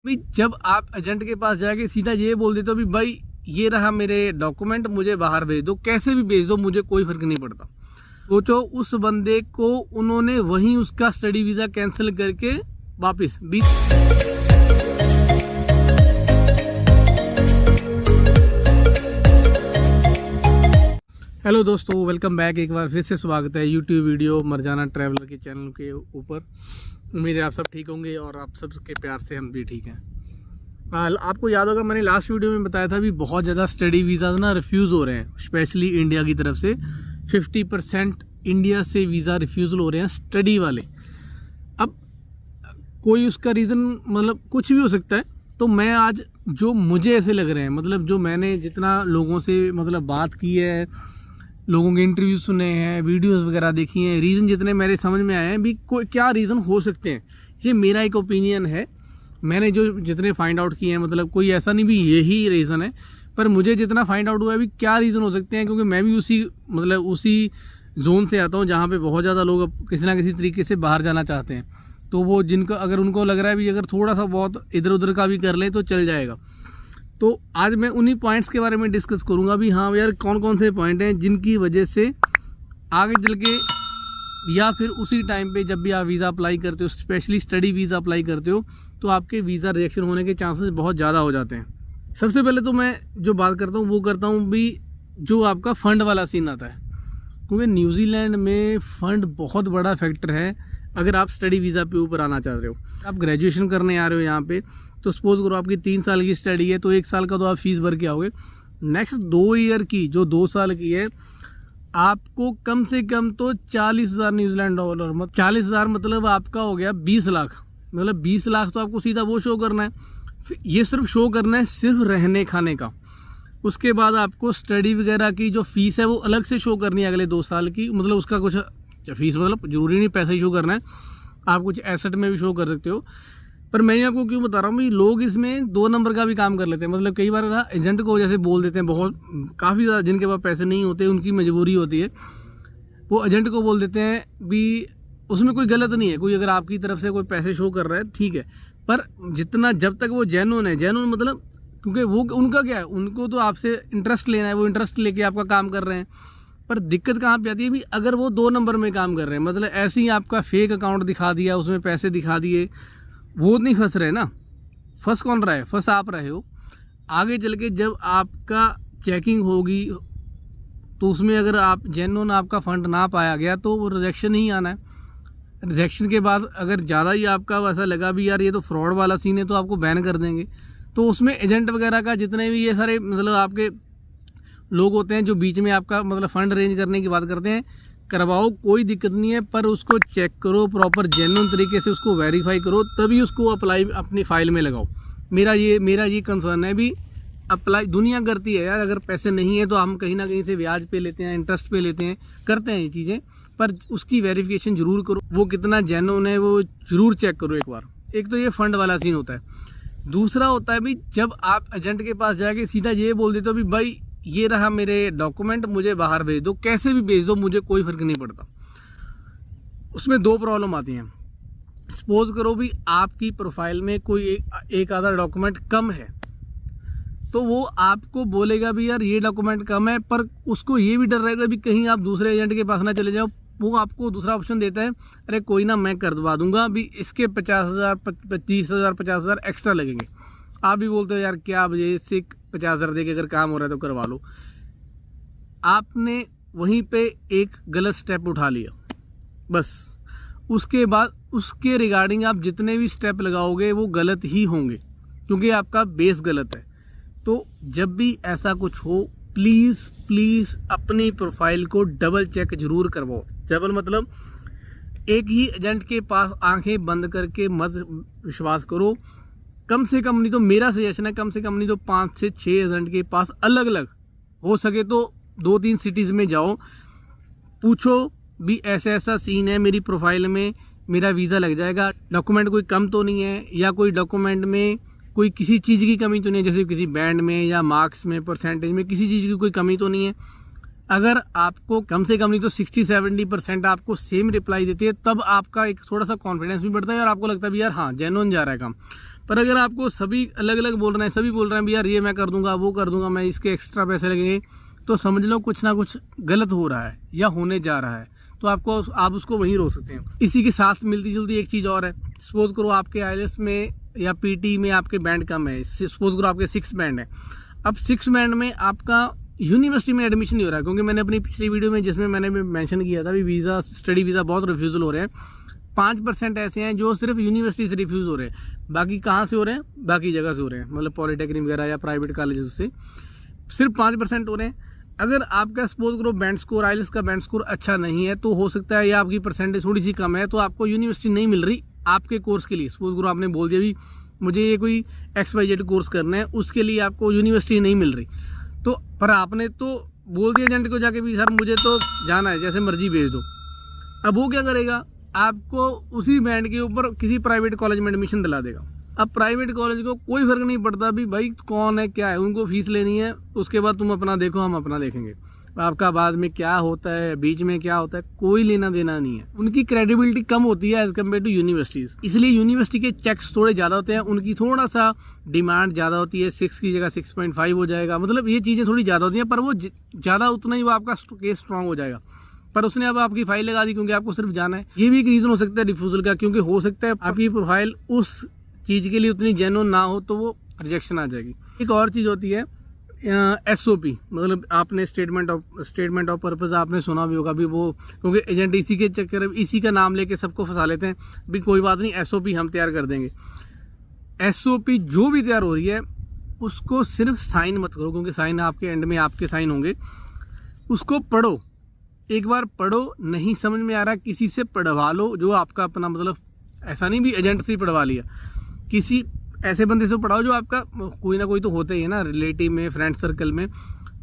भाई जब आप एजेंट के पास जाके सीधा ये बोल देते हो भी भाई ये रहा मेरे डॉक्यूमेंट, मुझे बाहर भेज दो, कैसे भी भेज दो, मुझे कोई फर्क नहीं पड़ता। सोचो उस बंदे को उन्होंने वहीं उसका स्टडी वीजा कैंसिल करके वापस 20। हेलो दोस्तों, वेलकम बैक। एक बार फिर से स्वागत है यूट्यूब वीडियो मरजाना ट्रैवलर के चैनल के ऊपर। उम्मीद है आप सब ठीक होंगे और आप सबके प्यार से हम भी ठीक हैं। आपको याद होगा मैंने लास्ट वीडियो में बताया था भी बहुत ज़्यादा स्टडी वीज़ा ना रिफ्यूज़ हो रहे हैं, स्पेशली इंडिया की तरफ से 50% इंडिया से वीज़ा रिफ्यूज़ल हो रहे हैं स्टडी वाले। अब कोई उसका रीज़न मतलब कुछ भी हो सकता है। तो मैं आज जो मुझे ऐसे लग रहे हैं, मतलब जो मैंने जितना लोगों से मतलब बात की है, लोगों के इंटरव्यू सुने हैं, वीडियोस वगैरह देखी हैं, रीज़न जितने मेरे समझ में आए हैं भी कोई क्या रीज़न हो सकते हैं, ये मेरा एक ओपिनियन है। मैंने जो जितने फाइंड आउट किए हैं, मतलब कोई ऐसा नहीं भी यही रीज़न है, पर मुझे जितना फाइंड आउट हुआ है भी क्या रीज़न हो सकते हैं, क्योंकि मैं भी उसी जोन से आता हूँ जहाँ पे बहुत ज़्यादा लोग किसी ना किसी तरीके से बाहर जाना चाहते हैं। तो वो जिनको अगर उनको लग रहा है भी अगर थोड़ा सा बहुत इधर उधर का भी कर लें तो चल जाएगा। तो आज मैं उन्हीं पॉइंट्स के बारे में डिस्कस करूंगा भी हाँ यार कौन कौन से पॉइंट हैं जिनकी वजह से आगे चल के या फिर उसी टाइम पे जब भी आप वीज़ा अप्लाई करते हो, स्पेशली स्टडी वीज़ा अप्लाई करते हो, तो आपके वीज़ा रिजेक्शन होने के चांसेस बहुत ज़्यादा हो जाते हैं। सबसे पहले तो मैं जो बात करता हूँ वो करता हूँ भी जो आपका फ़ंड वाला सीन आता है, क्योंकि न्यूजीलैंड में फ़ंड बहुत बड़ा फैक्टर है। अगर आप स्टडी वीज़ा पे ऊपर आना चाह रहे हो, आप ग्रेजुएशन करने आ रहे हो यहाँ पे, तो सपोज करो आपकी 3 साल की स्टडी है, तो 1 साल का तो आप फीस भर के आओगे। नेक्स्ट 2 ईयर की जो 2 साल की है, आपको कम से कम तो 40,000 न्यूजीलैंड डॉलर, 40,000 मतलब आपका हो गया 20 लाख। मतलब 20 लाख तो आपको सीधा वो शो करना है। ये सिर्फ शो करना है सिर्फ रहने खाने का। उसके बाद आपको स्टडी वगैरह की जो फीस है वो अलग से शो करनी है अगले 2 साल की। मतलब उसका कुछ फीस मतलब जरूरी नहीं पैसा ही शो करना है, आप कुछ एसेट में भी शो कर सकते हो। पर मैं आपको क्यों बता रहा हूँ, लोग इसमें 2 नंबर का भी काम कर लेते हैं। मतलब कई बार ना एजेंट को जैसे बोल देते हैं, बहुत काफ़ी ज़्यादा जिनके पास पैसे नहीं होते, उनकी मजबूरी होती है, वो एजेंट को बोल देते हैं भी उसमें कोई गलत नहीं है। कोई अगर आपकी तरफ से कोई पैसे शो कर रहा है ठीक है, पर जितना जब तक वो जेन्युइन है, जेन्युइन मतलब क्योंकि वो उनका क्या है, उनको तो आपसे इंटरेस्ट लेना है, वो इंटरेस्ट लेके आपका काम कर रहे हैं। पर दिक्कत कहाँ पे आती है भी अगर वो 2 नंबर में काम कर रहे हैं, मतलब ऐसे ही आपका फेक अकाउंट दिखा दिया, उसमें पैसे दिखा दिए, वो नहीं फंस रहे ना। फंस कौन रहा है? फंस आप रहे हो। आगे चल के जब आपका चेकिंग होगी तो उसमें अगर आप जेन्युइन आपका फंड ना पाया गया तो वो रिजेक्शन ही आना है। रिजेक्शन के बाद अगर ज़्यादा ही आपका वैसा लगा भी यार ये तो फ्रॉड वाला सीन है, तो आपको बैन कर देंगे। तो उसमें एजेंट वगैरह का जितने भी ये सारे मतलब आपके लोग होते हैं जो बीच में आपका मतलब फ़ंड अरेंज करने की बात करते हैं, करवाओ, कोई दिक्कत नहीं है, पर उसको चेक करो प्रॉपर जेन्युइन तरीके से, उसको वेरीफाई करो, तभी उसको अप्लाई अपनी फ़ाइल में लगाओ। मेरा ये कंसर्न है भी अप्लाई दुनिया करती है यार, अगर पैसे नहीं है तो हम कहीं ना कहीं से ब्याज पे लेते हैं, इंटरेस्ट पे लेते हैं, करते हैं ये चीज़ें, पर उसकी वेरिफिकेशन जरूर करो, वो कितना जेन्युइन है वो जरूर चेक करो एक बार। एक तो ये फ़ंड वाला सीन होता है। दूसरा होता है भी जब आप एजेंट के पास जाके सीधा ये बोल देते हो भी भाई ये रहा मेरे डॉक्यूमेंट, मुझे बाहर भेज दो, कैसे भी भेज दो, मुझे कोई फर्क नहीं पड़ता। उसमें 2 प्रॉब्लम आती हैं। सपोज करो भी आपकी प्रोफाइल में कोई एक आधा डॉक्यूमेंट कम है, तो वो आपको बोलेगा भी यार ये डॉक्यूमेंट कम है, पर उसको ये भी डर रहेगा भी कहीं आप दूसरे एजेंट के पास ना चले जाओ। वो आपको दूसरा ऑप्शन देता है, अरे कोई ना मैं करवा दूंगा भी, इसके 50,000 30,000 50,000 एक्स्ट्रा लगेंगे। आप भी बोलते हो यार क्या बजे से 50,000 दे के अगर काम हो रहा है तो करवा लो। आपने वहीं पे एक गलत स्टेप उठा लिया, बस उसके बाद उसके रिगार्डिंग आप जितने भी स्टेप लगाओगे वो गलत ही होंगे, क्योंकि आपका बेस गलत है। तो जब भी ऐसा कुछ हो प्लीज़ प्लीज़ अपनी प्रोफाइल को डबल चेक जरूर करवाओ। डबल मतलब एक ही एजेंट के पास आंखें बंद करके मत विश्वास करो। कम से कम नहीं तो मेरा सजेशन है, कम से कम नहीं तो 5 से 6 एजेंट के पास अलग अलग, हो सके तो 2-3 सिटीज़ में जाओ, पूछो भी ऐसा ऐसा सीन है मेरी प्रोफाइल में, मेरा वीज़ा लग जाएगा, डॉक्यूमेंट कोई कम तो नहीं है, या कोई डॉक्यूमेंट में कोई किसी चीज़ की कमी तो नहीं है, जैसे किसी बैंड में या मार्क्स में, परसेंटेज में, किसी चीज़ की कोई कमी तो नहीं है। अगर आपको कम से कम नहीं तो 60-70% आपको सेम रिप्लाई देती है, तब आपका एक थोड़ा सा कॉन्फिडेंस भी बढ़ता है और आपको लगता है भी यार हाँ जेन्युइन जा रहा है काम। पर अगर आपको सभी अलग अलग बोल रहे हैं, सभी बोल रहे हैं भी यार ये मैं कर दूंगा, वो कर दूंगा, मैं इसके एक्स्ट्रा पैसे लगेंगे, तो समझ लो कुछ ना कुछ गलत हो रहा है या होने जा रहा है। तो आप उसको वहीं रोक सकते हैं। इसी के साथ मिलती जुलती एक चीज़ और है। सपोज करो आपके आईएलटीएस में या पीटी में आपके बैंड कम है, सपोज करो आपके 6 बैंड है। अब 6 बैंड में आपका यूनिवर्सिटी में एडमिशन नहीं हो रहा है, क्योंकि मैंने अपनी पिछली वीडियो में जिसमें मैंने मेंशन किया था भी वीज़ा, स्टडी वीज़ा बहुत रिफ्यूज़ल हो रहे हैं। 5% ऐसे हैं जो सिर्फ यूनिवर्सिटी से रिफ्यूज़ हो रहे हैं, बाकी कहाँ से हो रहे हैं, बाकी जगह से हो रहे हैं, मतलब पॉलिटेक्निक वगैरह या प्राइवेट कॉलेज से सिर्फ 5% हो रहे हैं। अगर आपका सपोज करो बैंड स्कोर, आईएलटीएस का बैंड स्कोर अच्छा नहीं है, तो हो सकता है या आपकी परसेंटेज थोड़ी सी कम है, तो आपको यूनिवर्सिटी नहीं मिल रही आपके कोर्स के लिए। सपोज करो आपने बोल दिया भी मुझे ये कोई XYZ कोर्स करना है, उसके लिए आपको यूनिवर्सिटी नहीं मिल रही, तो पर आपने तो बोल दिया एजेंट को जाके भी सर मुझे तो जाना है, जैसे मर्जी भेज दो। अब वो क्या करेगा, आपको उसी बैंड के ऊपर किसी प्राइवेट कॉलेज में एडमिशन दिला देगा। अब प्राइवेट कॉलेज को कोई फर्क नहीं पड़ता भी भाई कौन है क्या है, उनको फीस लेनी है, उसके बाद तुम अपना देखो, हम अपना देखेंगे। आपका बाद में क्या होता है, बीच में क्या होता है, कोई लेना देना नहीं है। उनकी क्रेडिबिलिटी कम होती है एज कम्पेयर टू यूनिवर्सिटीज, इसलिए यूनिवर्सिटी के चेक्स थोड़े ज़्यादा होते हैं, उनकी थोड़ा सा डिमांड ज़्यादा होती है, 6 की जगह 6.5 हो जाएगा, मतलब ये चीज़ें थोड़ी ज़्यादा होती हैं, पर वो ज़्यादा उतना ही वो आपका केस स्ट्रांग हो जाएगा। पर उसने अब आपकी फाइल लगा दी क्योंकि आपको सिर्फ जाना है। ये भी एक रीज़न हो सकता है रिफ्यूज़ल का, क्योंकि हो सकता है आपकी प्रोफाइल उस चीज़ के लिए उतनी जेन्युइन ना हो, तो वो रिजेक्शन आ जाएगी। एक और चीज़ होती है SOP, मतलब आपने स्टेटमेंट ऑफ पर्पस आपने सुना भी होगा भी, वो क्योंकि एजेंट इसी के चक्कर में इसी का नाम लेके सबको फंसा लेते हैं भी कोई बात नहीं SOP हम तैयार कर देंगे। SOP जो भी तैयार हो रही है उसको सिर्फ साइन मत करो, क्योंकि साइन आपके एंड में आपके साइन होंगे। उसको पढ़ो, एक बार पढ़ो, नहीं समझ में आ रहा किसी से पढ़वा लो, जो आपका अपना, मतलब ऐसा नहीं भी एजेंट से ही पढ़वा लिया, किसी ऐसे बंदे से पढ़ाओ जो आपका कोई ना कोई तो होता ही है ना, रिलेटिव में, फ्रेंड सर्कल में,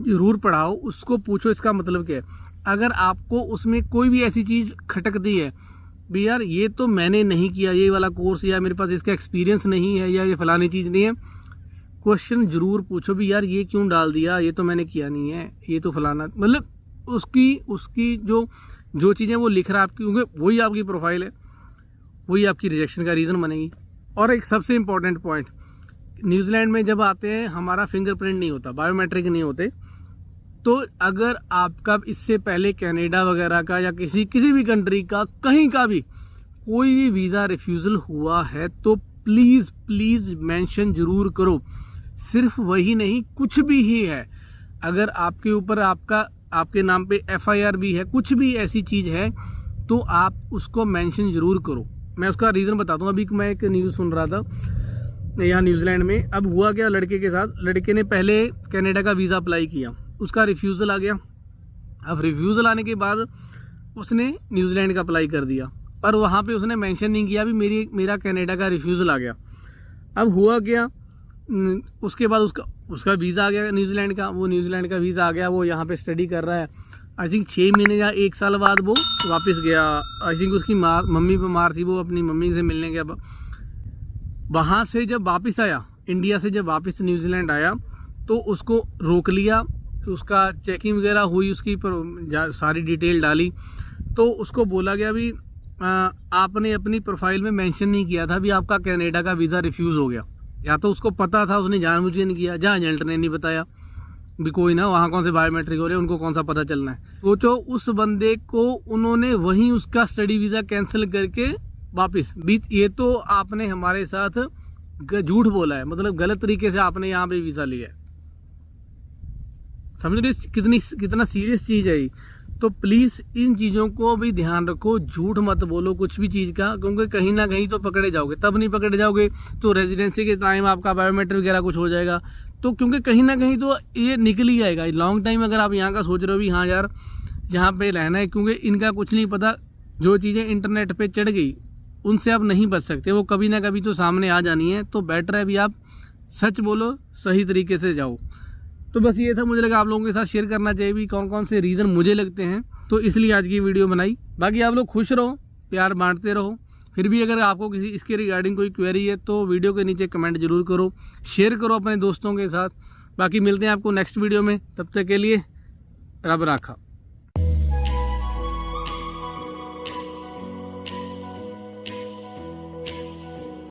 जरूर पढ़ाओ। उसको पूछो इसका मतलब क्या है। अगर आपको उसमें कोई भी ऐसी चीज़ खटकती है भी यार ये तो मैंने नहीं किया ये वाला कोर्स, या मेरे पास इसका एक्सपीरियंस नहीं है, या ये फलानी चीज़ नहीं है, क्वेश्चन जरूर पूछो भी यार ये क्यों डाल दिया, ये तो मैंने किया नहीं है, ये तो फलाना, मतलब उसकी जो चीज़ें वो लिख रहा है आपकी, क्योंकि वही आपकी प्रोफाइल है, वही आपकी रिजेक्शन का रीज़न बनेगी। और एक सबसे इम्पॉर्टेंट पॉइंट, न्यूजीलैंड में जब आते हैं हमारा फिंगरप्रिंट नहीं होता, बायोमेट्रिक नहीं होते, तो अगर आपका इससे पहले कनाडा वगैरह का या किसी भी कंट्री का कहीं का भी कोई भी वीज़ा रिफ्यूज़ल हुआ है तो प्लीज़ मेंशन जरूर करो। सिर्फ वही नहीं, कुछ भी ही है, अगर आपके ऊपर आपके नाम पे FIR भी है, कुछ भी ऐसी चीज़ है, तो आप उसको मेंशन जरूर करो। मैं उसका रीज़न बताता हूँ। अभी मैं एक न्यूज़ सुन रहा था यहाँ न्यूजीलैंड में। अब हुआ क्या लड़के के साथ, लड़के ने पहले कनाडा का वीज़ा अप्लाई किया, उसका रिफ्यूज़ल आ गया। अब रिफ्यूज़ल आने के बाद उसने न्यूजीलैंड का अप्लाई कर दिया, पर वहाँ पे उसने मेंशन नहीं किया भी मेरा कनाडा का रिफ्यूज़ल आ गया। अब हुआ क्या, उसके बाद उसका वीज़ा आ गया न्यूजीलैंड का, वो न्यूजीलैंड का वीज़ा आ गया, वो यहाँ पे स्टडी कर रहा है। आई थिंक 6 महीने या 1 साल बाद वो वापस गया। आई थिंक उसकी मम्मी बीमार थी, वो अपनी मम्मी से मिलने गया। वहाँ से जब वापस आया, इंडिया से जब वापस न्यूजीलैंड आया, तो उसको रोक लिया, उसका चेकिंग वगैरह हुई, उसकी सारी डिटेल डाली, तो उसको बोला गया भी आपने अपनी प्रोफाइल में मेंशन नहीं किया था भी आपका कनाडा का वीज़ा रिफ्यूज़ हो गया। या तो उसको पता था, उसने जानबूझ के नहीं किया, जहाँ एजेंट ने नहीं बताया भी कोई ना, वहाँ कौन से बायोमेट्रिक हो रहे हैं, उनको कौन सा पता चलना है। सोचो उस बंदे को उन्होंने वहीं उसका स्टडी वीज़ा कैंसिल करके वापस ये तो आपने हमारे साथ झूठ बोला है, मतलब गलत तरीके से आपने यहाँ पे वीज़ा लिया है। समझ रहे कितना सीरियस चीज़ है ये। तो प्लीज़ इन चीज़ों को भी ध्यान रखो, झूठ मत बोलो कुछ भी चीज़ का, क्योंकि कहीं ना कहीं तो पकड़े जाओगे। तब नहीं पकड़े जाओगे तो रेजिडेंसी के टाइम आपका बायोमेट्रिक वगैरह कुछ हो जाएगा, तो क्योंकि कहीं ना कहीं तो ये निकल ही आएगा। लॉन्ग टाइम अगर आप यहाँ का सोच रहे हो भी हाँ यार यहाँ पे रहना है, क्योंकि इनका कुछ नहीं पता, जो चीज़ें इंटरनेट पे चढ़ गई उनसे आप नहीं बच सकते, वो कभी ना कभी तो सामने आ जानी है। तो बेटर है भी आप सच बोलो, सही तरीके से जाओ। तो बस ये था, मुझे लगा आप लोगों के साथ शेयर करना चाहिए भी कौन कौन से रीज़न मुझे लगते हैं, तो इसलिए आज की वीडियो बनाई। बाकी आप लोग खुश रहो, प्यार बांटते रहो। फिर भी अगर आपको किसी इसके रिगार्डिंग कोई क्वेरी है तो वीडियो के नीचे कमेंट जरूर करो, शेयर करो अपने दोस्तों के साथ। बाकी मिलते हैं आपको नेक्स्ट वीडियो में, तब तक के लिए रब राखा।